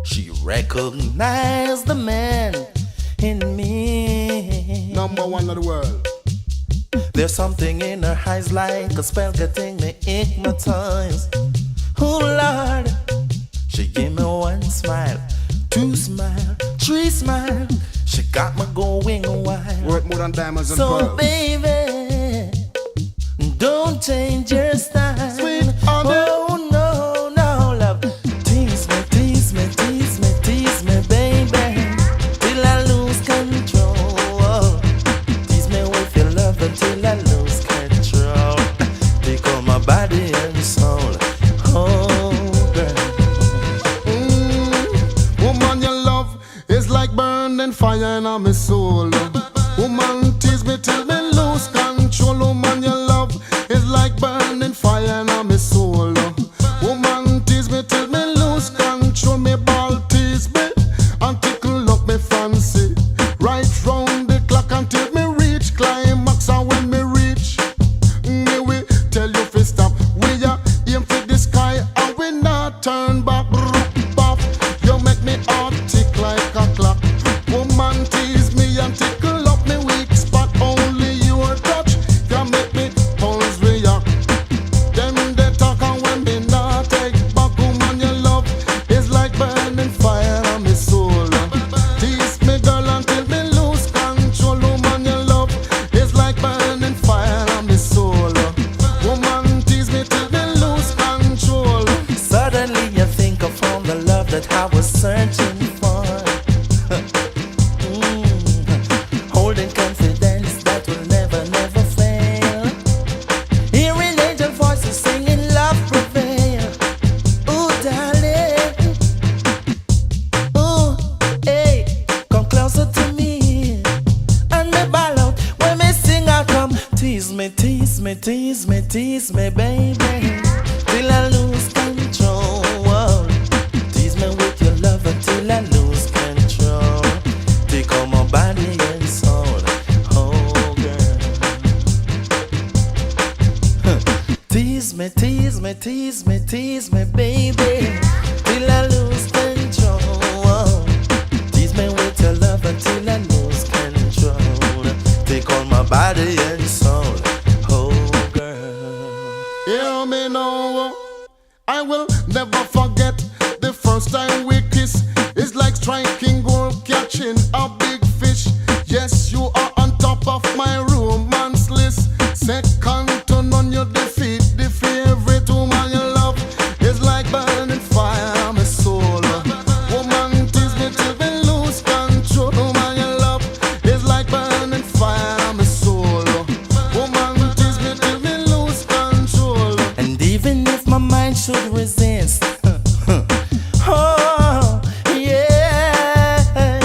She recognized the man in me. Number one of the world. There's something in her eyes like a spell getting me hypnotized. Oh Lord, she gave me one smile, two smile, three smile. She got me going wild. Worth more than diamonds and So pearls. baby, don't change your style. Sweet honey. Oh no, no love. Tease me, tease me, tease me, tease me, baby, till I lose control. Tease me with your love until I lose control. Take on my body and soul. Oh girl. Woman, your love is like burning fire in my soul. Woman, tease me till me lose control. Woman, your love is like burning fire in my soul. Woman, tease me till me lose control. Me ball tease me and tickle up me fancy. Right round the clock until me reach climax. And when me reach, me will tell you fi stop. We are aim for the sky and we not turn back. Bop, you make me heart tick like a clock. Woman, tease me and tickle up me weak spot. Only your touch can make me pulse react. Them they talk and when me not take back. Woman, your love is like burning fire on me soul. Tease me girl until me lose control. Woman, your love is like burning fire on me soul. Woman, tease me till me lose control. Suddenly I think I found the love that I was searching for. Holding confidence that will never, never fail. Hearing angel voices singing love prevail. Ooh, darling. Ooh, hey, come closer to me. And me ball out when me sing out, come tease me, tease me, tease me, tease me, baby, till I lose control. Tease me with your love until I lose control. Take on my body and soul. Oh girl. Tease me, tease me, tease me, tease me, baby, till I lose control. Tease me with your love until I lose control. Take on my body and soul. Oh girl. Hear me now, I will never forget the first time we kiss. It's like striking gold, catching a big fish. Yes, you are on top of my romance list. Second to none, you defeat the favorite. Woman, your love is like burning fire on my soul. Woman, tease me till we lose control. Woman, your love is like burning fire on my soul. Woman, tease me till we lose control. And even if my mind should resist, oh yeah,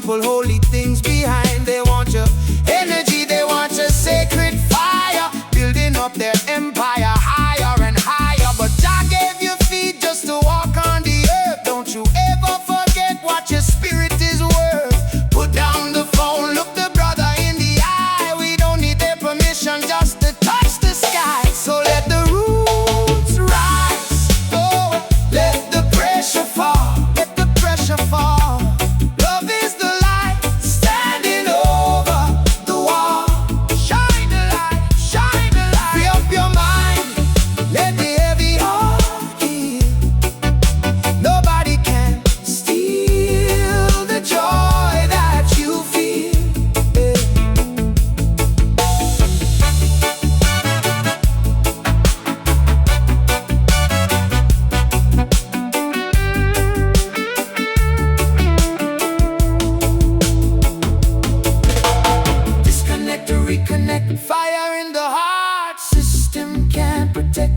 simple holy things behind. They want your energy, they want your sacred fire, building up their empire higher and higher. But Jah gave you feet just to walk on the earth. Don't you ever forget what your spirit is worth. Put down the phone, look the brother in the eye. We don't need their permission just to touch the sky. So let the roots rise, oh, let the pressure fall, let the pressure fall. Love is the light standing over the wall. Shine the light, shine the light. Free up your mind, let the heavy heart heal. Nobody can steal the joy that you feel. Disconnect to reconnect. Fire in the heart, system can't protect.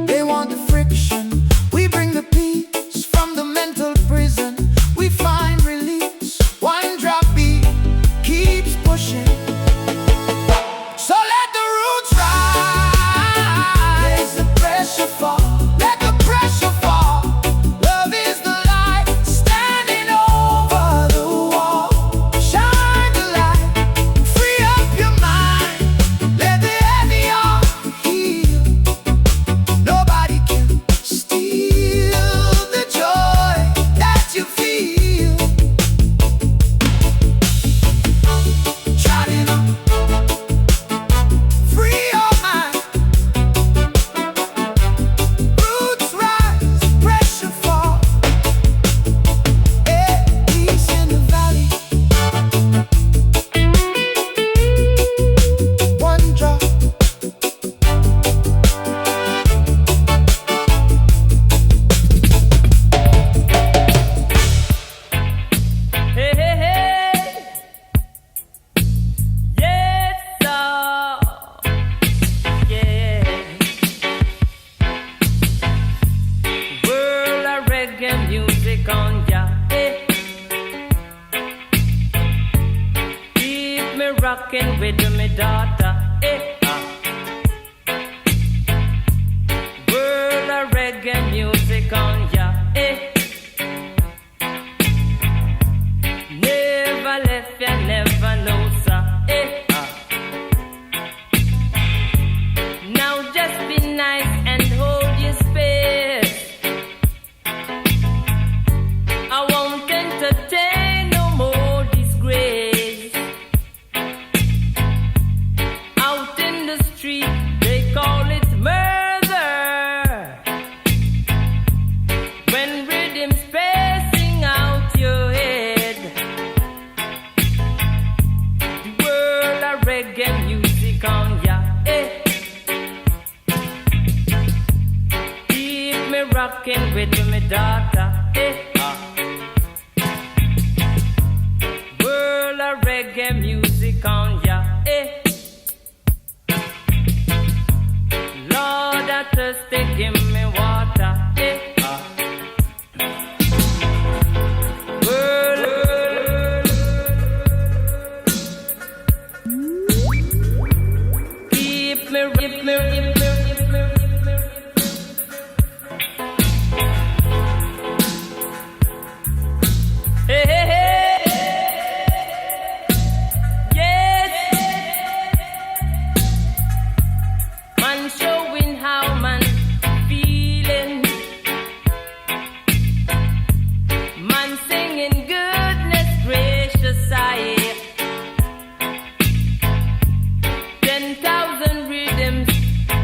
They want the friction, we bring the peace. From the mental prison, we find release. One drop beat keeps pushing. So let the roots rise, let the pressure fall, let the pressure fall. Love is the light standing over the wall. Shine the light, free up your mind, let the heavy heart heal. Nobody can steal the joy that you feel. Trying on, free your mind. Roots rise, pressure fall. Peace in the valley. One drop. Hey, hey, hey. Yes, sir. Yeah. World of reggae music on ya. Hey. Keep me rocking with me daughter. Hey. World of reggae music on ya. Hey. Never left ya, never know, sir. Eh. Now just be nice and hold your space. I won't entertain no more disgrace. Out in the street, they call it murder. When rhythm's passing out your head. The world of reggae music on ya, eh. Keep me rocking with me daughter, eh. World of reggae music on ya, eh. Lord, I thirsty, give me water, eh. World, keep me. Hey, hey, hey. Yes. Man showing how man feeling. Man singing goodness gracious I. 10,000 rhythms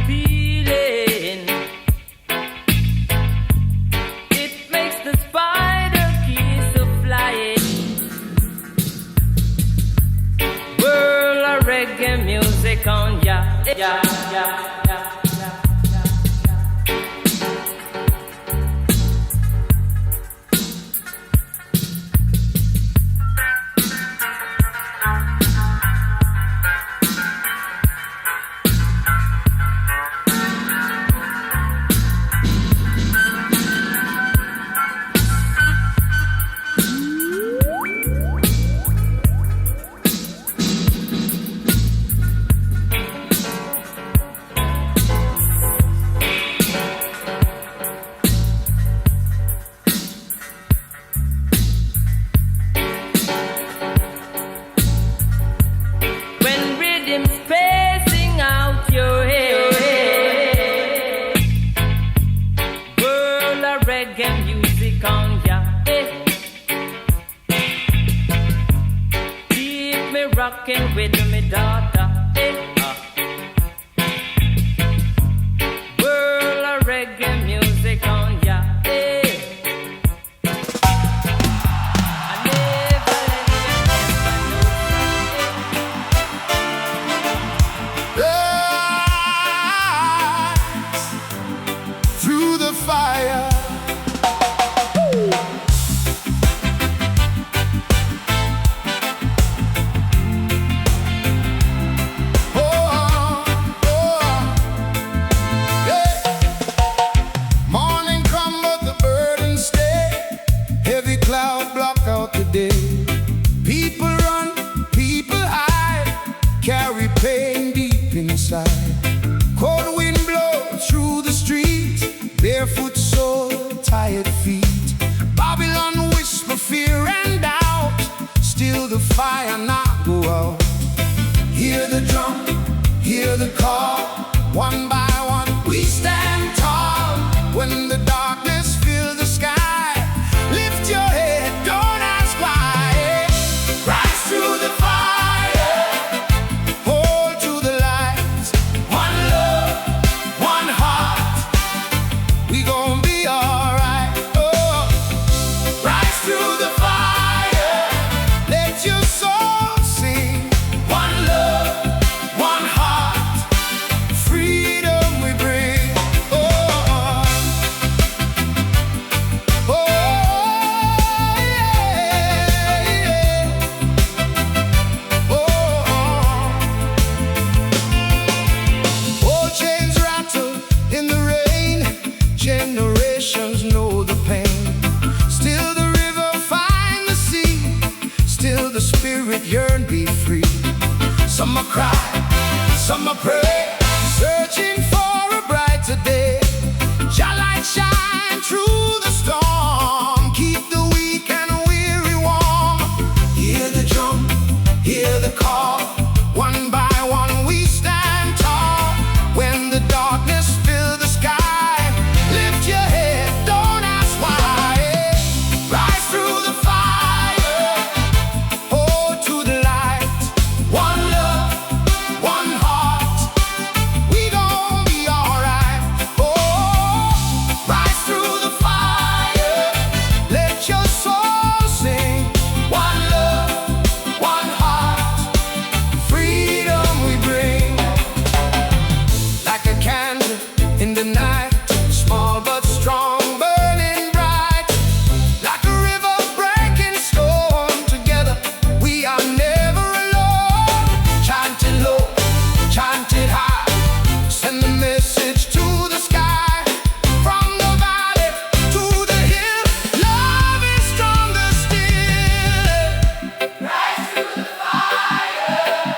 feeling. It makes the spider keys to flying. World of reggae music on ya. Yeah, yeah, yeah. rocking with me daughter. World of reggae music on ya. I never let you Rise through the fire. Cold wind blows through the streets, barefoot soul, tired feet. Babylon whisper fear and doubt, still the fire not go out. Hear the drum, hear the call, one by one we stand tall. When the darkness fills the sky, lift your head, don't ask why. Rise through the fire, hold to the light. One love, one heart, we gon' be alright. Oh, rise through the fire, let your soul sing. One love, one heart, freedom we bring. Oh, oh, yeah, yeah. Oh, old chains rattle in the rain, generations know the pain. Still the river find the sea, still the spirit yearn be free. Some are cry, some are pray, searching for a brighter day. Jah light shine through the storm, keep the weak and weary warm. Hear the drum, hear the call, one by one we stand tall. When the darkness fills the sky, lift your head, don't ask why. Rise through the fire, hold to the light. One love, one heart, we gon' be alright. Oh, rise through the fire, let your soul sing. One love, one heart, freedom we bring. Like a candle in the night, small but strong, burning bright. Like a river breaking storm, together we are never alone. Chant it low, chant it high, send the message to the sky. From the valley to the hill, love is stronger still. Rise through the fire,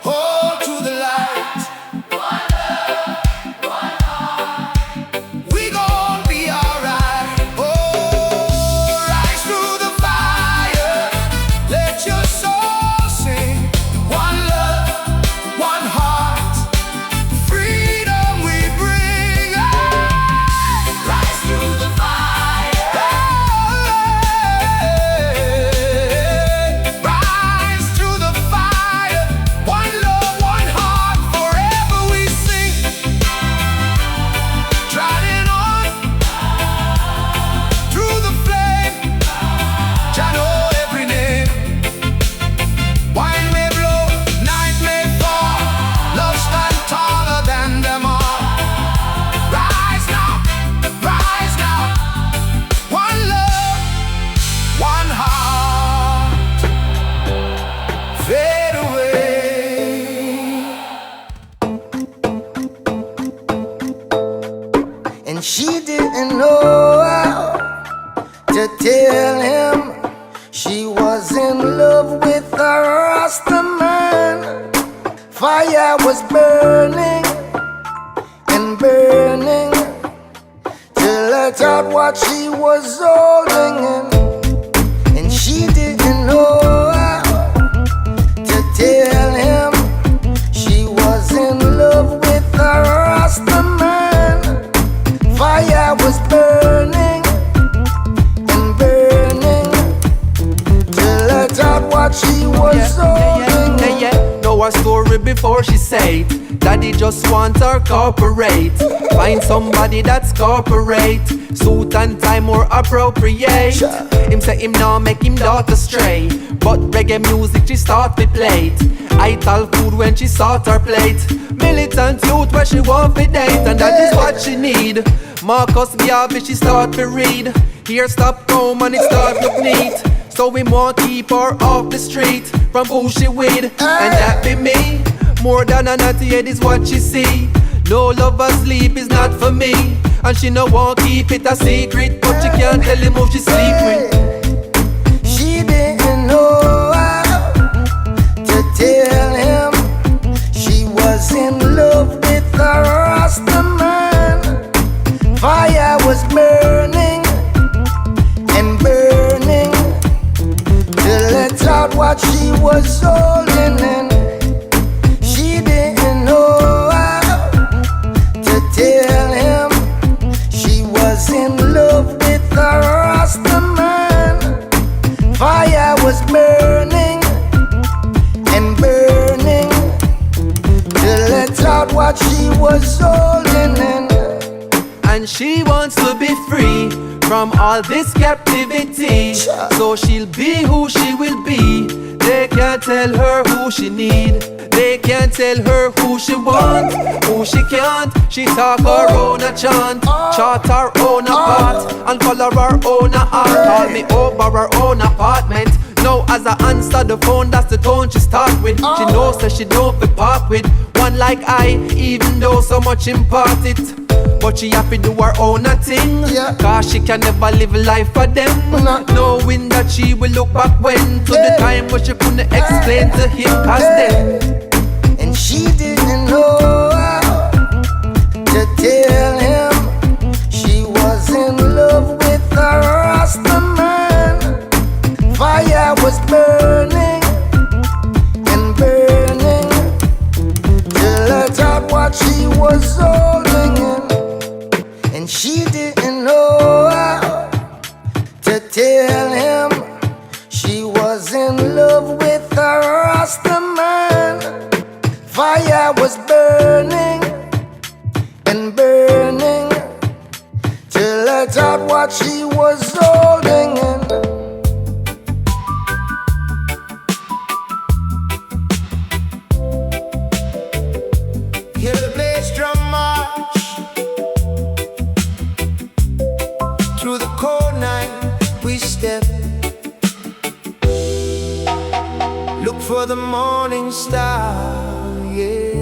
hold to the light. One love, one heart, we gon' be alright. Oh, rise through the fire, let your soul sing. One love, one heart, freedom we bring. Rise through the fire, rise through the fire. One love, one heart, forever we sing. Trotting on through the flame, Jah know every name. Wine may blow, night may fall, love stand taller than them all. Rise now, one love, one heart, fade away. And she didn't know how to tell him she was in love with a Rasta man. Fire was burning and burning till I thought what she was holding in. And she didn't know how to tell him she was in love with a Rasta man. Fire was burning and burning till I thought what she was holding in. her story before she say it. Daddy just want her corporate. Find somebody that's corporate. Suit and tie more appropriate. Him say him now make him daughter stray. But reggae music she start to play it. I tell food when she sort her plate. Militant youth where she want to date. And that is what she need. Marcus Garvey she start to read. Here stop home and it start look neat. So we want keep her off the street from who she with. And that be me. More than a 98 is what she see. No love or sleep is not for me. And she no want keep it a secret. But she can't tell him who she sleep with. She didn't know how to tell him she was in love with a Rasta man. Fire was burning and burning to let out what she was holding in. She didn't know how to tell him she was in love with a Rasta man. Fire was burning and burning to let out what she was holding in. And she wants to be free from all this captivity. So she'll be who she will be. They can't tell her who she need. They can't tell her who she want, who she can't. She talk her own a chant, chart her own a part, and color her own a art. Call me over her own apartment. Now as I answer the phone, that's the tone she start with. She knows that she don't be part with one like I, even though so much impart it. But she have to do her own a thing. Cause she can never live life for them. Knowing that she will look back when to the time when she couldn't explain to him cause then. And she didn't know how to tell him she was in love with a Rasta man. Fire was burning and burning to let out what she was holding in. And she didn't know how to tell him she was in love with a Rasta man. Fire was burning and burning to let out what she was holding in. Hear the bass drum march through the cold night. We step, look for the morning star. Yeah.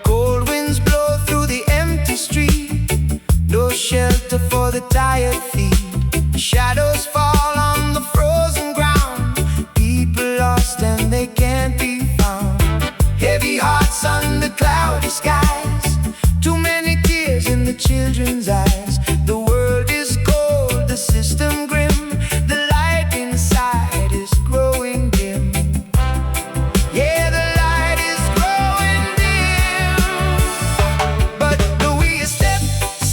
Cold winds blow through the empty street. No shelter for the tired feet. Shadows fall on the frozen ground. People lost and they can't be found. Heavy hearts under cloudy skies. Too many tears in the children's eyes. The world is cold, the system grim. The light inside is growing dim. Yeah, the light is growing dim. But we step,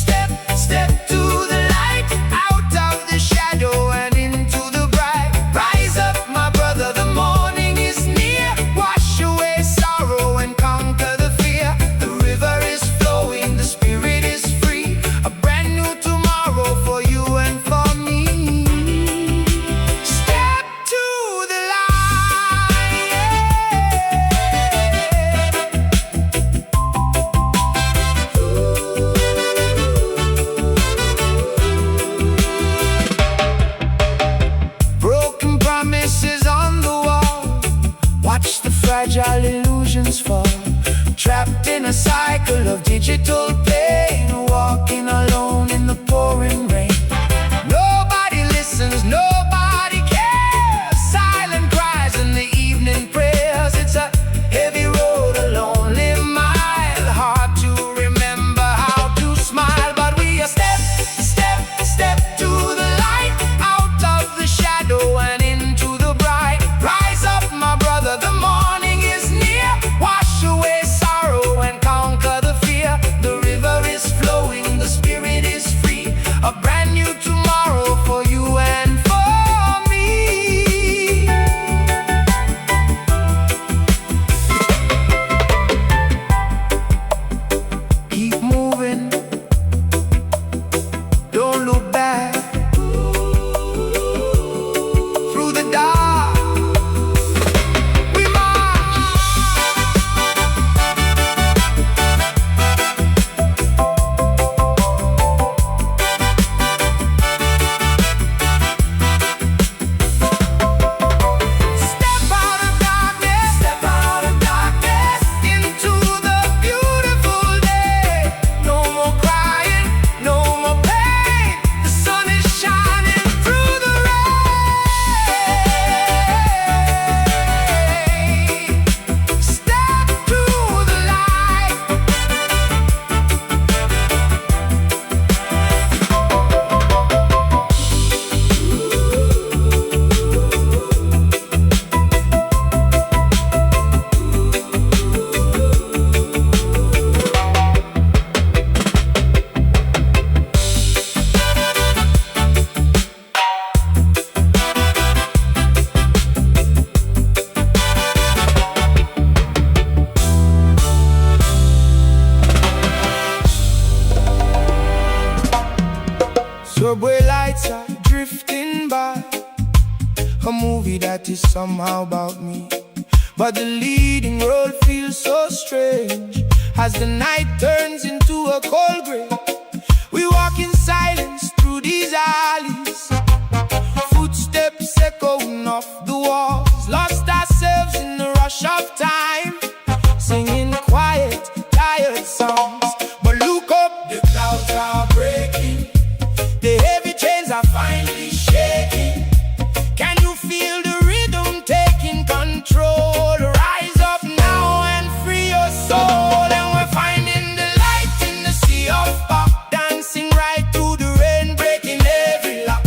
step, step to the light. Out of the shadow and into the bright. Rise up, my brother, the morning is near. Wash away sorrow and conquer the fear. The river is flowing, the spirit is free. A brand that is somehow about me. But the leading role feels so strange as the night turns into a cold grave. We walk in silence through these alleys, footsteps echoing off the walls, lost ourselves in the rush of time, singing quiet, tired songs. But look up, the clouds are breaking, the heavy chains are finally shaking. Can you feel the rhythm taking control? Rise up now and free your soul. And we're finding the light in the sea of fog, dancing right through the rain, breaking every lock.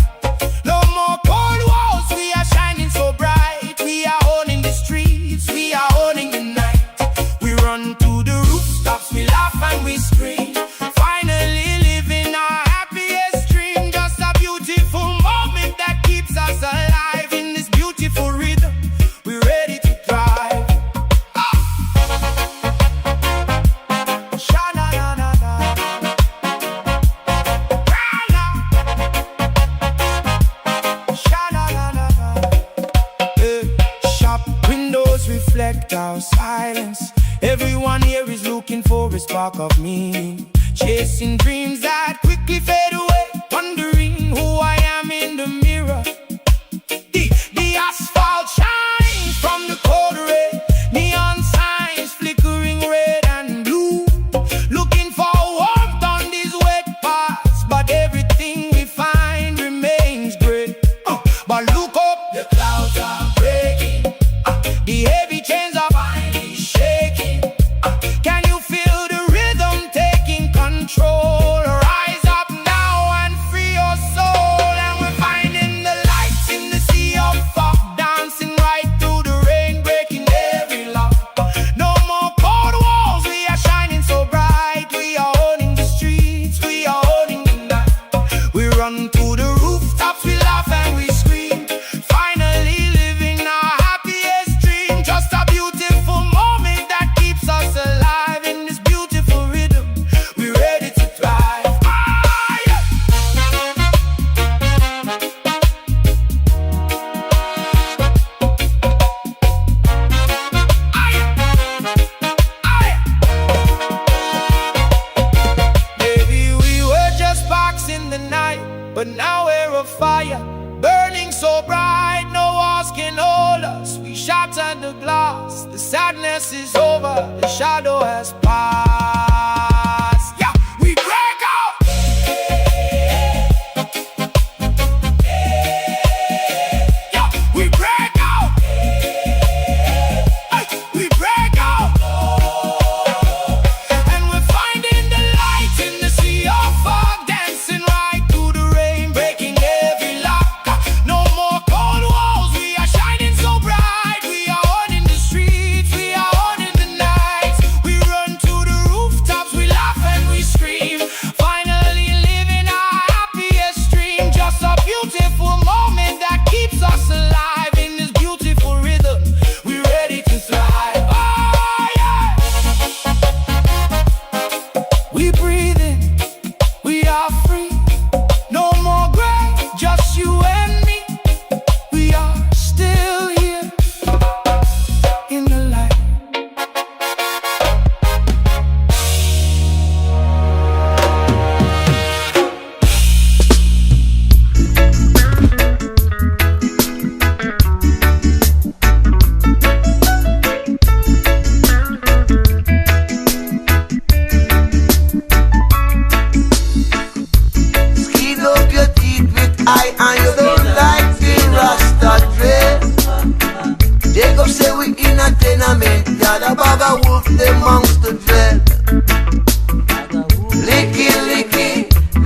No more cold walls, we are shining so bright. We are owning the streets, we are owning the night. We run to the rooftops, we laugh and we scream, finally living our happiest dream. Just a beautiful moment that keeps us alive in this beautiful rhythm. We're ready to thrive. Sha-na-na-na-na. Sha-na-na-na-na. Shop windows reflect our silence. Everyone here is looking for a spark of meaning, chasing dreams that quickly fade away, wondering who I am in the mirror. The asphalt shines from the cold rain, neon signs flickering red and blue, looking for warmth on these wet paths, but everything we find remains gray. But look up, the clouds are breaking, the heavy chains are finally shaking. Can you feel the rhythm taking control? Rise up now and free your soul. And we're finding the lights in the sea of fog, dancing right through the rain, breaking every lock. No more cold walls, we are shining so bright. We are owning the streets, we are owning the night. We run to the rooftops, we laugh and we scream, finally living our happiest dream. Just a beautiful moment that keeps us alive in this beautiful rhythm. We're ready to thrive. Maybe we were just sparks in the night, but now we're a fire, burning so bright no walls can hold us. We shattered the glass, the sadness is over, the shadow has passed. Yeah, we break out. Yeah, we break out. Hey, we break out. And we're finding the light in the sea of fog, dancing right through the rain, breaking every lock. No more cold walls, we are shining so bright. We are owning the streets, we are owning the nights. We run to the rooftops, we laugh and we scream, finally living our happiest dream. Just a beautiful moment that keeps us alive in this beautiful rhythm. We're ready to thrive. Oh, yeah. We breathe in, we are free. No more gray, just you and me. We are still here in the light. Skin up your teeth with eye and you don't like the Rasta dread. Jacob say we in a tenement, got a bag of wolf, them monks to dread. Licky, licky,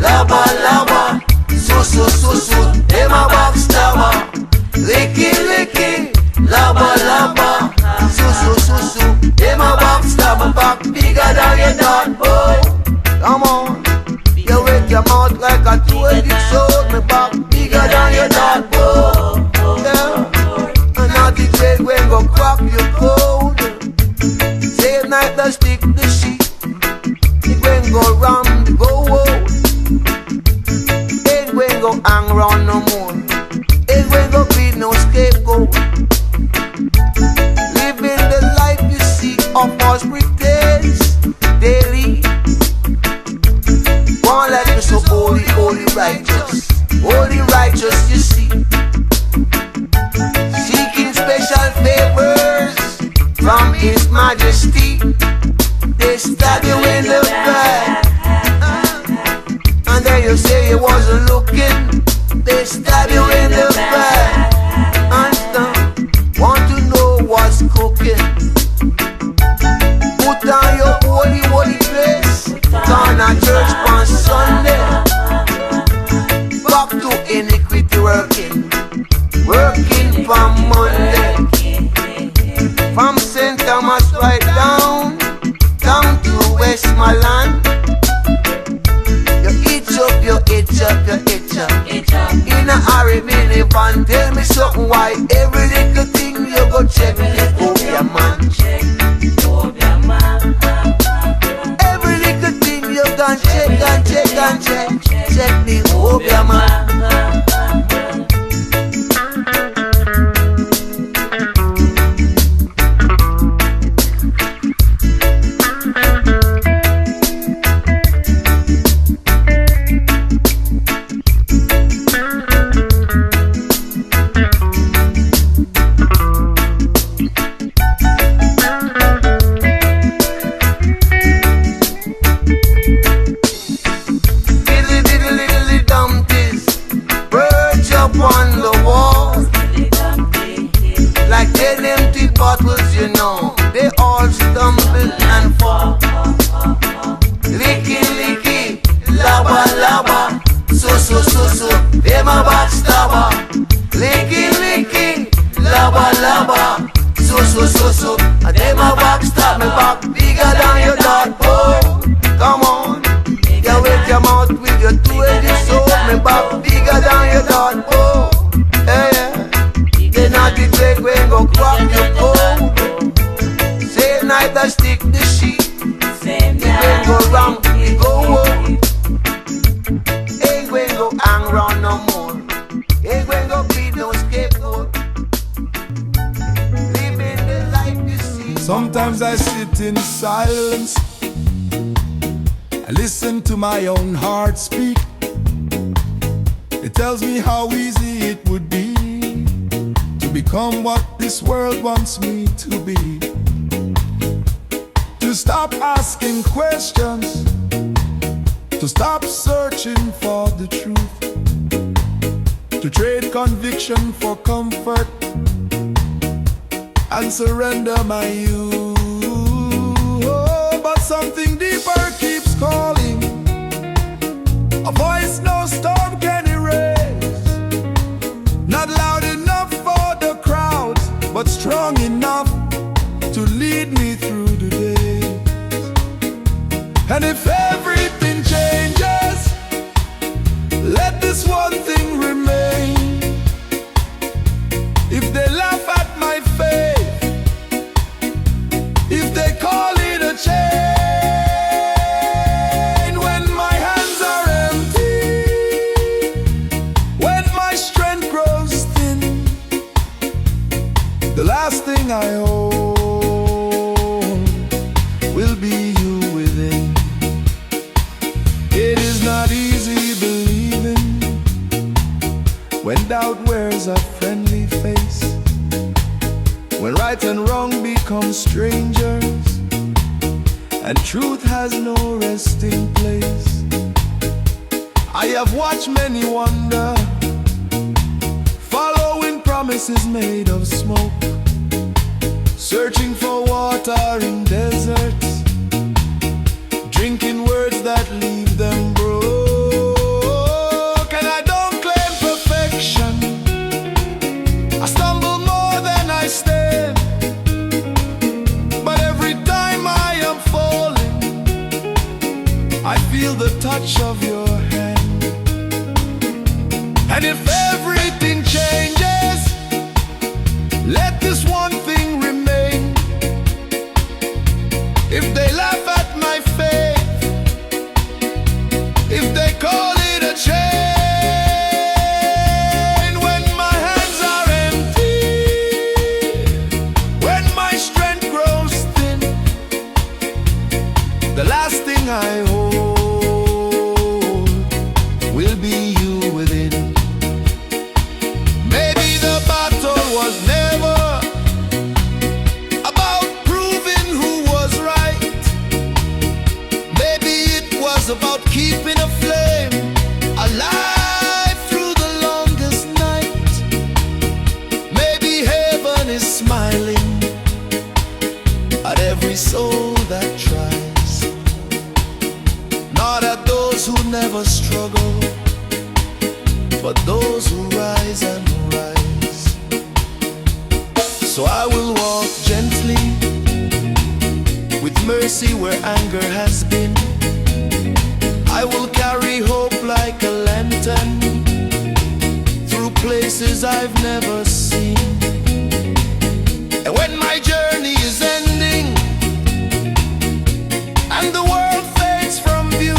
lava, lava, susu, susu, them a backstabber. Licky, licky, lava, lava, susu, susu, them a backstabber. Back bigger than your dad, boy. Come on. You wake your mouth like a two-headed sword. Me back bigger than your dad, boy. Yeah. And now the trade when go crack your code. Same night the stick the sheet. It when go round the go out. Ain't when go hang round no more. Ain't when go be no scapegoat. daily. One life is so holy, holy righteous. Holy righteous, you see. Seeking special favors from His Majesty. They stab you in the back, and then you say you wasn't looking. They stab you in the back, and want to know what's cooking. Put on your holy, holy place. Turn a church on Sunday. Back to iniquity working. Working from Monday. From St. Thomas right down to Westmoreland. You itch up, you itch up, you itch up. In a hurry minivan, tell me something why every little thing you go check the Obia man. Every little thing you can check and check and check the Obia man. Bottles, you know, they all stumble and fall. Licky, licky, laba, laba, so, them a backstabber. Licky, licky, laba, laba, so, them a backstab. Me back bigger than your dog, oh. Come on, you wake your mouth with your two-edged sword. Me back bigger than your dog, oh. Yeah. They not the break when go crack your code. Same night I stick the sheet. It when go wrong, it go home. Ain't when go hang round no more. Ain't when go be no scapegoat. Living the life you see. Sometimes I sit in silence. I listen to my own heart speak. It tells me how easy it would be to become what this world wants me to be. To stop asking questions, to stop searching for the truth, to trade conviction for comfort and surrender my youth. Oh, but something deeper keeps calling, a voice no storm can erase, not loud enough for the crowd, but strong enough to lead me through the day. And if everything changes, let this one thing remain. If they laugh at my faith, if they call it a chain, when my hands are empty, when my strength grows thin, the last thing I own will be you within. It is not easy believing when doubt wears a friendly face, when right and wrong become strangers and truth has no resting place. I have watched many wander, following promises made of smoke, searching for water in deserts, drinking words that leave them broke. And I don't claim perfection, I stumble more than I stand, but every time I am falling, I feel the touch of your hand. And if everything changes, let this one thing remain. If they laugh at my faith, if they call it a chain, when my hands are empty, when my strength grows thin, The last thing I hold will be you within. Maybe the battle was never about proving who was right. Maybe it was about keeping a flame alive through the longest night. Maybe heaven is smiling at every soul that tries, not at those who never struggle, but those who rise and rise. So I will walk gently with mercy where anger has been. I will carry hope like a lantern through places I've never seen. And when my journey is ending and the world fades from view,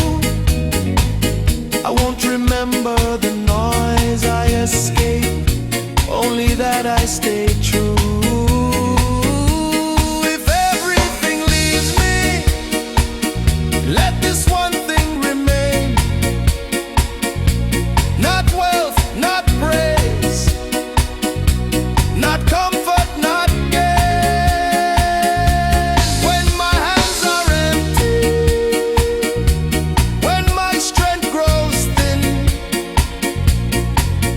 I won't remember the noise I escape, only that I stay true. If everything leaves me, let this one thing remain. Not wealth, not praise, not comfort, not gain. When my hands are empty, when my strength grows thin,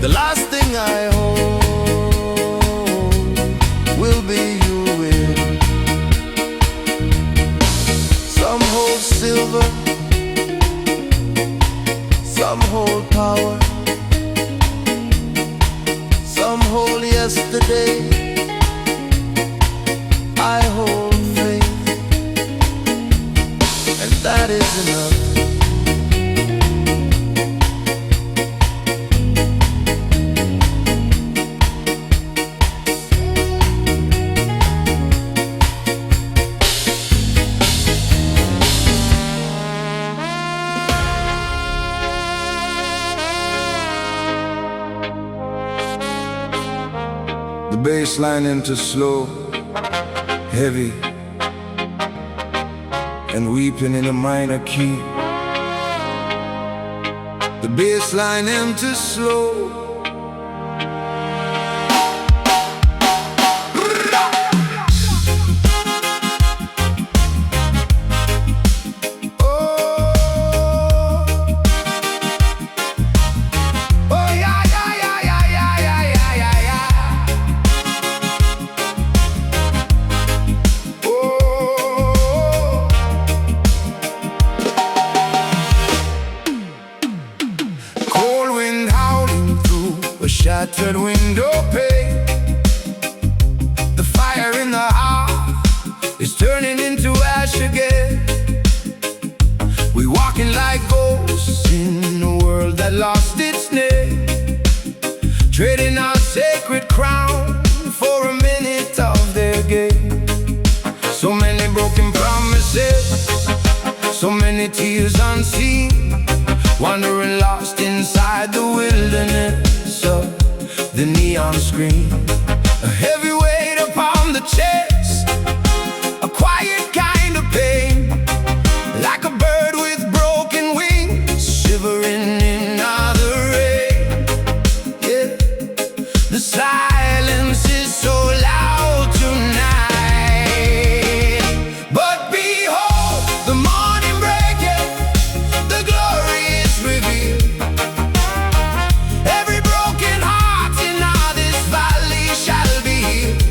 the last thing I hold will be you in. Some hold silver, some hold power, some hold yesterday, I hold faith, and that is enough. The bass line into slow, heavy, and weeping in a minor key. The bass line into slow. Shattered window pane. The fire in the heart is turning into ash again. We walking like ghosts in a world that lost its name, trading our sacred crown for a minute of their game. So many broken promises, so many tears unseen, wandering lost inside the wilderness of the neon screen. A heavy weight upon the chest, a quiet kind of pain, like a bird with broken wings, shivering in the rain. Yeah, the silence is so loud tonight. But behold, the morning breaketh, the glory is revealed. Every broken heart in all this valley shall be healed.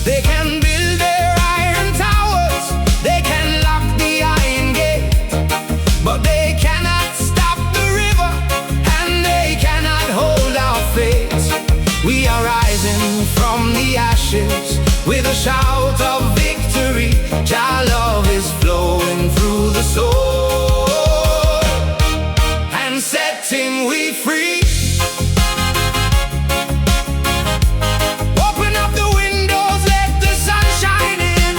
They can build their iron towers, they can lock the iron gate, but they cannot stop the river, and they cannot hold our fate. We are rising from the ashes with a shout of victory. Jah love is flowing through the soul and setting we free. Open up the windows, let the sun shine in.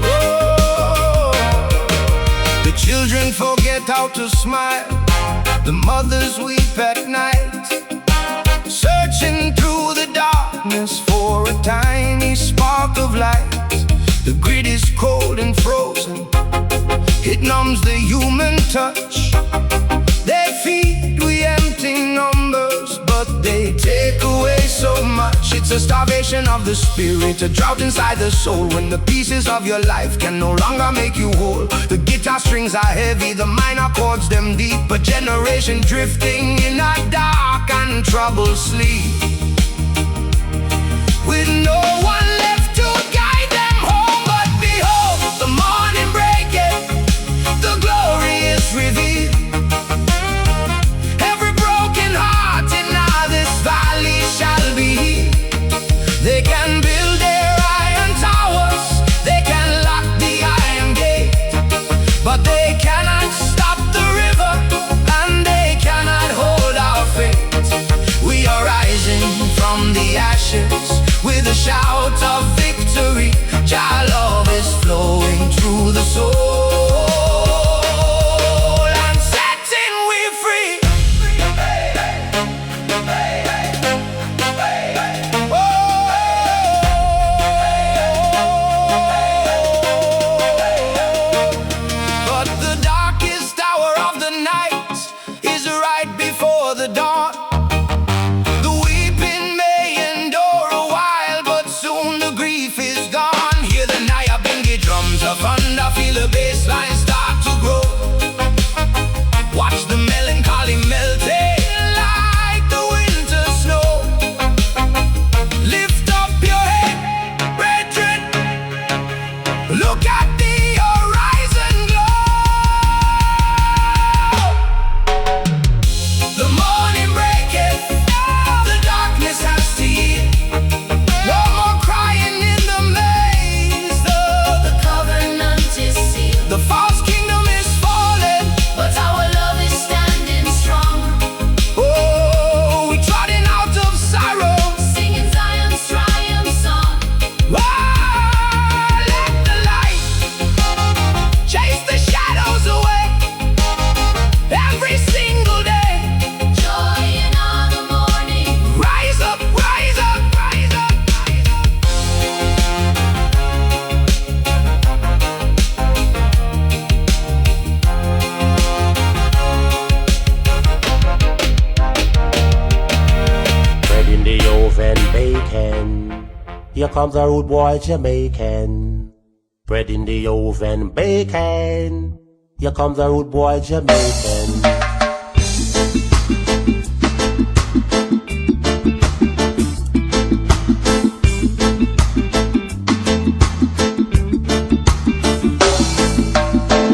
Oh, the children forget how to smile, the mothers weep at night, searching through the darkness for a tiny spark of light. The grid is cold and frozen. It numbs the human touch. They feed we empty numbers, but they take away so much. It's a starvation of the spirit, a drought inside the soul, when the pieces of your life can no longer make you whole. The guitar strings are heavy, the minor chords them deep, a generation drifting in a dark and troubled sleep, with no one left to guide them home. But behold, the morning breaketh, the glory is revealed. Every broken heart in this valley shall be healed. They can build their iron towers, they can lock the iron gate, but they cannot stop the river, and they cannot hold our fate. We are rising from the ashes with a shout of victory. Jah love is flowing through the soul and setting we free. But the darkest hour of the night is right before the dawn. The weeping may endure a while, but soon the grief is gone. Hear the Nyabingi drums of thunder, feel the bass line start to grow. Watch the melancholy melting like the winter snow. Lift up your head, brethren, look at the horizon glow. The morning breaketh, the darkness has to yield. No more crying in the maze, the Covenant is sealed, the false kingdom is fallen. but our love is standing strong. Oh, we trotting out of sorrow. Singing Zion's triumph song. Ah, let the light chase the shadows away every single day. Joy in all the morning. Rise up, rise up, rise up, rise up. Bread in the oven, bacon. Here comes a rude boy Jamaican. Bread in the oven, bacon. Here comes a rude boy Jamaican.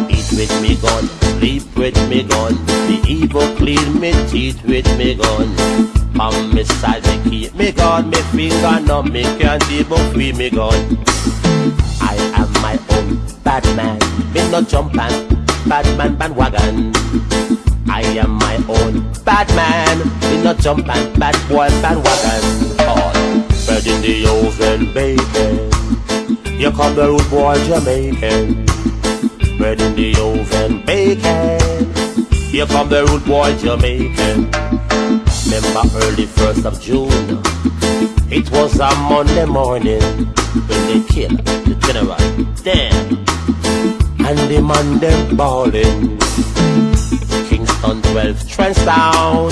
Eat with me gun, sleep with me gun. The evil clean me teeth with me gun. On me side me keep me gun, me finger numb, me can't even free me gun. I am my own bad man, me no jump and bad man bandwagon. I am my own bad man, me no jump and bad boy bandwagon. Oh, bread in the oven, bacon. Here come the rude boy Jamaican. Bread in the oven, bacon. Here come the rude boy Jamaican. Remember early 1st of June, it was a Monday morning when they killed the general, damn, and the man them ballin'. Kingston 12 trends down,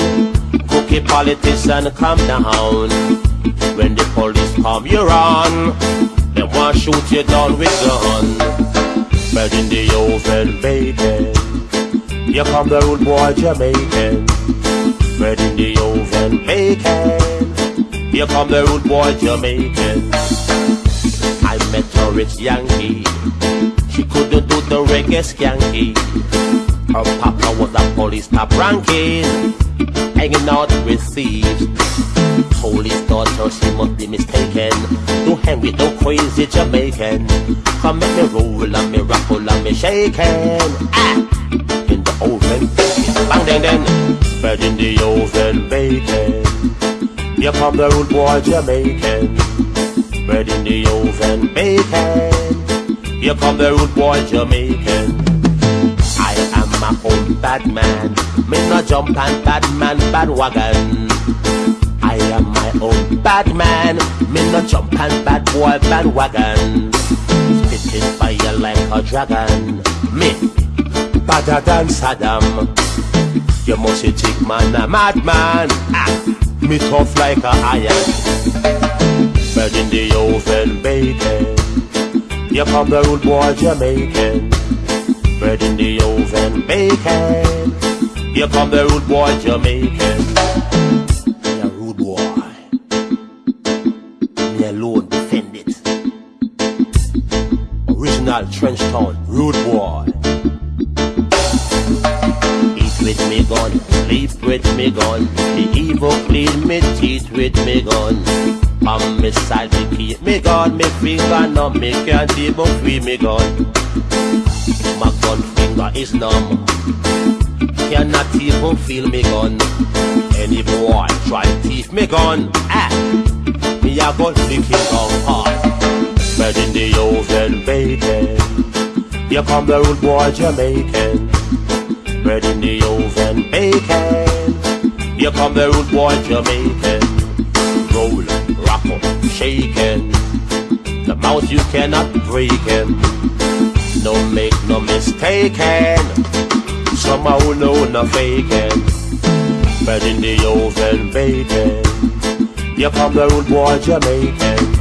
cookie politician come down. When the police come you run, they want shoot you down with gun. Bread in the oven, bacon. Here come the rude boy Jamaican. Bread in the oven, bacon. Here come the rude boy Jamaican. I met a rich Yankee. She couldn't do the reggae skanky. Her papa was a police top ranking, hanging out with thieves. Police daughter, she must be mistaken. Don't hang with no crazy Jamaican. Come make me roll and me ruffle and me shaking. Ah! In the oven, bang dang dang. Bread in the oven, bacon. Here come the rude boy Jamaican. Bread in the oven, bacon. Here come the rude boy Jamaican. I am my own bad man. Me no jump and bad man bandwagon. I am my own bad man. Me no jump and bad boy bandwagon. Spit fire like a dragon. Me, better than Saddam. You must think man a madman. Me tough like a iron. Bread in the oven bacon. You come the rude boy Jamaican. Bread in the oven bacon. You come the rude boy Jamaican. You rude boy. Me alone defend it. Original trench town, rude boy. Eat with me gun, sleep with me gun. The evil clean me teeth with me gun. On me side me keep me gun. Me finger numb, me can't even free me gun. My gun finger is numb. Cannot even feel me gun. Any boy try thief me gun. Me a gun flicking on hard. Bread in the oven bacon. Here come the rude boy Jamaican. Bread in the oven bacon. Here come the rude boy Jamaican. Roll, rock up, shaking. The mouth you cannot break him. No make no mistaken. Somehow know no faking. Bread in the oven bacon. Here come the rude boy Jamaican.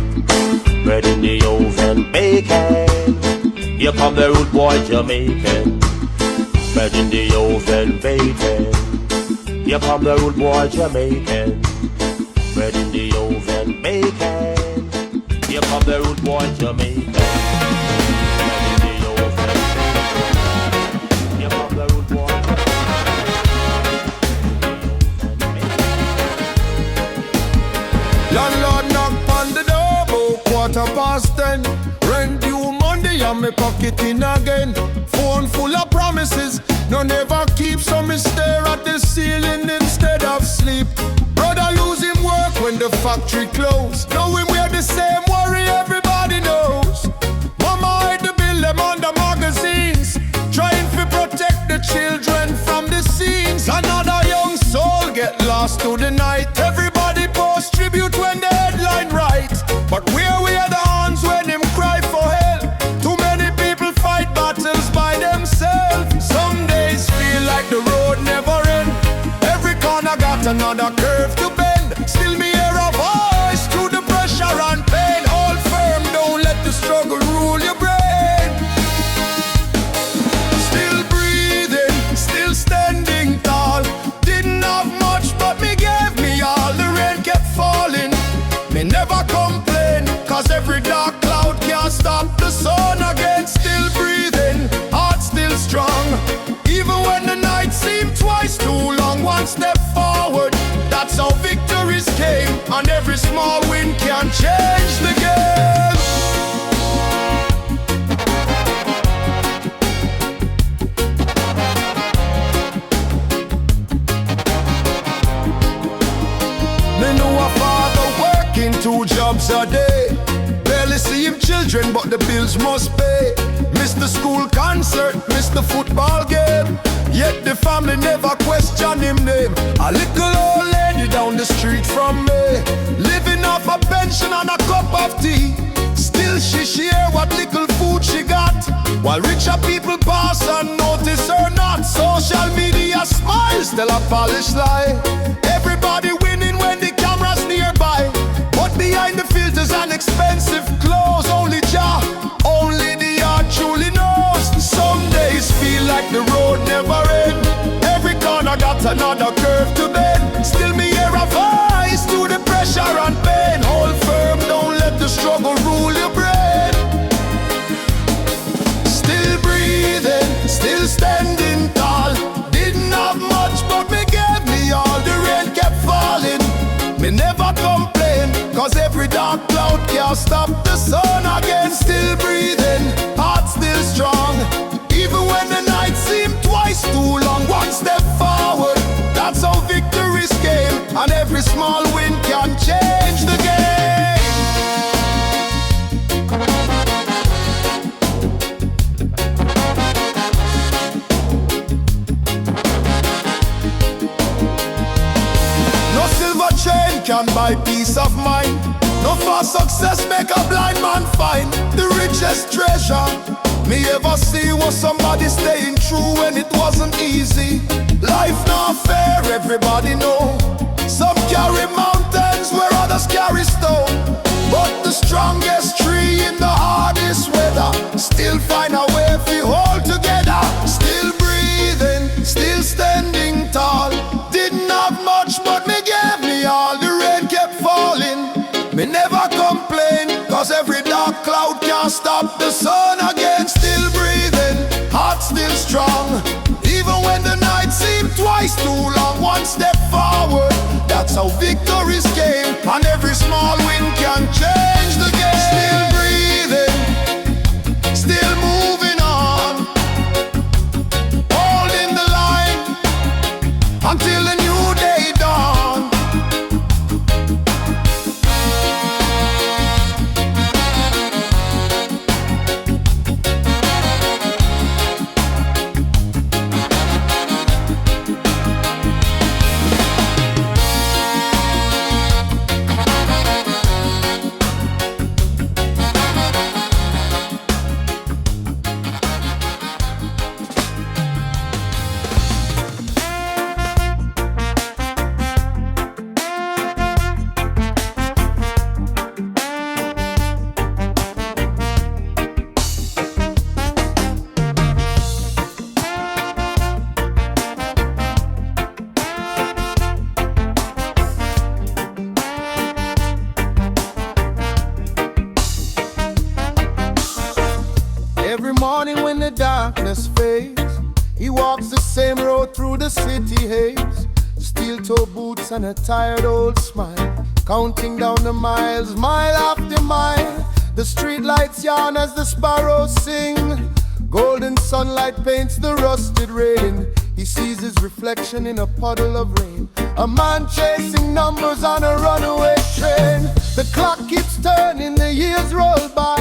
Bread in the oven bacon. Here come the rude boy Jamaican. Bread in the oven bacon. Here come the rude boy Jamaican. Bread in the oven bacon. Here come the rude boy Jamaican. Bread in the oven bacon. Here come the rude boy Landlord knock on the door, about 10:15. Rent due Monday and me pocket in again. Phone full of promises, no never keep, so me stare at the ceiling instead of sleep. Brother lose him work when the factory close. Know him wear the same worry everybody knows. Mama hide the bill them under magazines, trying to protect the children from the scenes. Another young soul get lost through the night. Everybody post tribute when the headline right. But where we are the hands when him cry for help? Too many people fight battles by themselves. Some days feel like the road never ends. Every corner got another curve to bend. Still me hear a voice through the pressure and pain. Hold firm, don't let the struggle rule your brain. Still breathing, still standing tall. Didn't have much but me gave me all. The rain kept falling, me never complain, cause every dark cloud can't stop the sun again. Still breathing, heart still strong. Even when the night seemed twice too long. One step forward, that's how victories came. And every small win can change the game. Me know a father working 2 jobs a day. Barely see him children, but the bills must pay. Miss the school concert, miss the football game. Yet the family never question him name. A little old lady down the street from me, living off a pension and a cup of tea. Still she share what little food she got, while richer people pass and notice her not. Social media smiles, tell a polished lie. Everybody winning when the camera's nearby, but behind the filters and expensive clothes, only Jah, only the heart truly knows. Some days feel like the road never ends. Every corner got another curve to bend. Still me hear a voice through the pressure and pain. Hold firm, don't let the struggle rule your brain. Still breathing, still standing tall. Didn't have much but me gave me all. The rain kept falling, me never complain, cause every dark cloud can't stop the sun again. Still breathing, heart still strong. Even when the night seemed twice too long. One step forward, that's how victories came. And every small win can change the game. No silver chain can buy peace of mind. No fast success make a blind man find the richest treasure. Me ever see was somebody staying true when it wasn't easy. Life not fair, everybody know. Some carry mountains where others carry stone. But the strongest tree in the hardest weather still find a way to hold together. Still breathing, still standing tall. Didn't have much but me gave me all. The rain kept falling, me never complain, cause every dark cloud can't stop the sun again. Still breathing, heart still strong. Even when the night seemed twice too long. One step forward, that's how victories came. And every small win can change the game. Still breathing, still moving on, holding the line until a new day dawn. Every morning when the darkness fades, he walks the same road through the city haze. Steel-toe boots and a tired old smile, counting down the miles, mile after mile. The street lights yawn as the sparrows sing. Golden sunlight paints the rusted rain. He sees his reflection in a puddle of rain. A man chasing numbers on a runaway train. The clock keeps turning, the years roll by.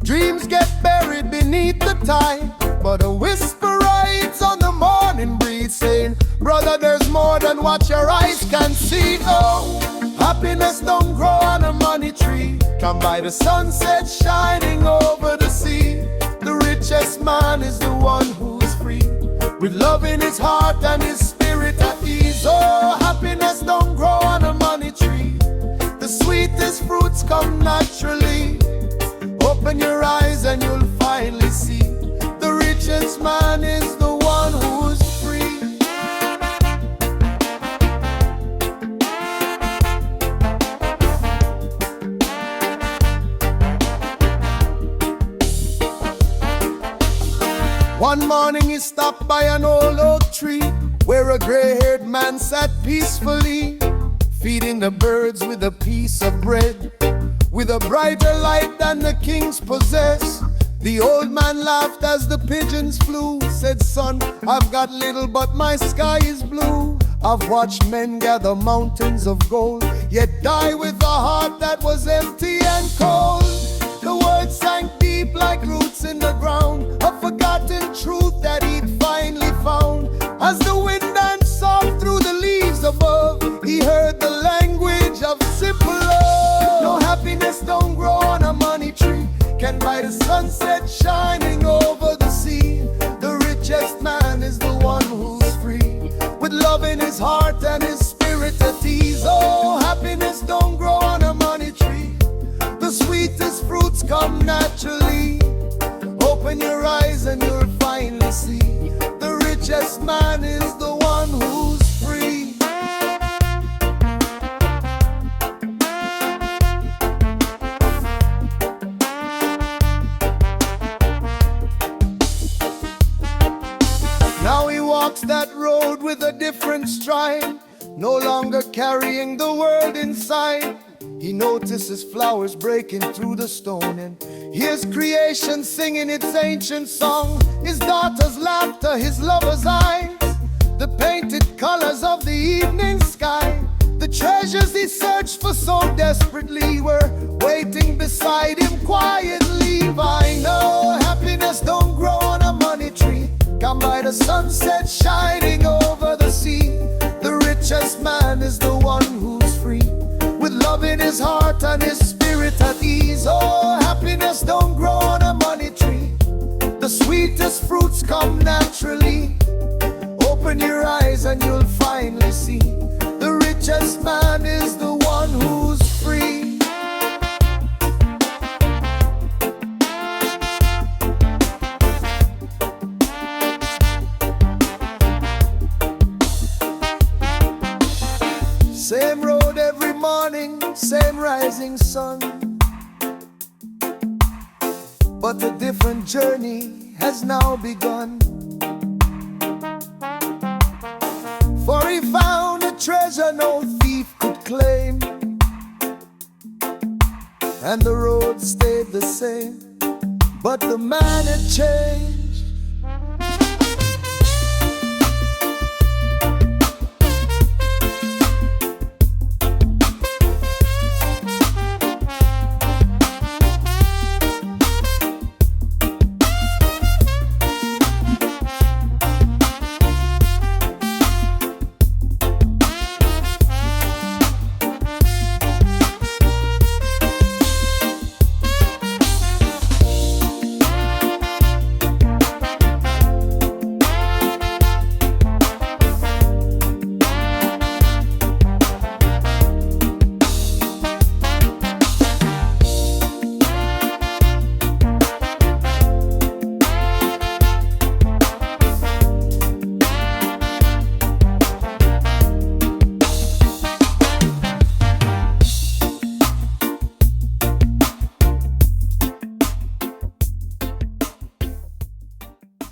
Dreams get buried beneath the tide, but a whisper rides on the morning breeze, saying, brother, there's more than what your eyes can see. Oh, happiness don't grow on a money tree. Come by the sunset shining over the sea. The richest man is the one who's free, with love in his heart and his spirit at ease. Oh, happiness don't grow on a money tree. The sweetest fruits come naturally. Open your eyes and you'll finally see. The richest man is the one who's free. One morning he stopped by an old oak tree, where a gray-haired man sat peacefully, feeding the birds with a piece of bread, with a brighter light than the kings possess. The old man laughed as the pigeons flew, said, son, I've got little but my sky is blue. I've watched men gather mountains of gold, yet die with a heart that was empty and cold. The words sank deep like roots in the ground, a forgotten truth that he'd finally found. As the wind danced soft through the leaves above, he heard the language of simple love. No happiness don't grow on a money tree, can buy the sunset shining over the sea. The richest man is the one who's free, with love in his heart and his spirit at ease. Oh, happiness don't grow on a money tree. The sweetest fruits come naturally. Open your eyes and you'll finally see. The richest man is the one who's free. Now he walks that road with a different stride, no longer carrying the world inside. He notices flowers breaking through the stone and hears creation singing its ancient song. His daughter's laughter, his lover's eyes, the painted colors of the evening sky. The treasures he searched for so desperately were waiting beside him quietly. I know happiness don't grow on a money tree, come by the sunset shining over the sea. The richest man is the one who's free, with love in his heart and his spirit at ease. Oh, happiness don't grow on a money tree. The sweetest fruits come naturally. Open your eyes and you'll finally see the richest man is the one who's free. Same road every morning, same rising sun, but a different journey has now begun. For he found a treasure no thief could claim, and the road stayed the same, but the man had changed.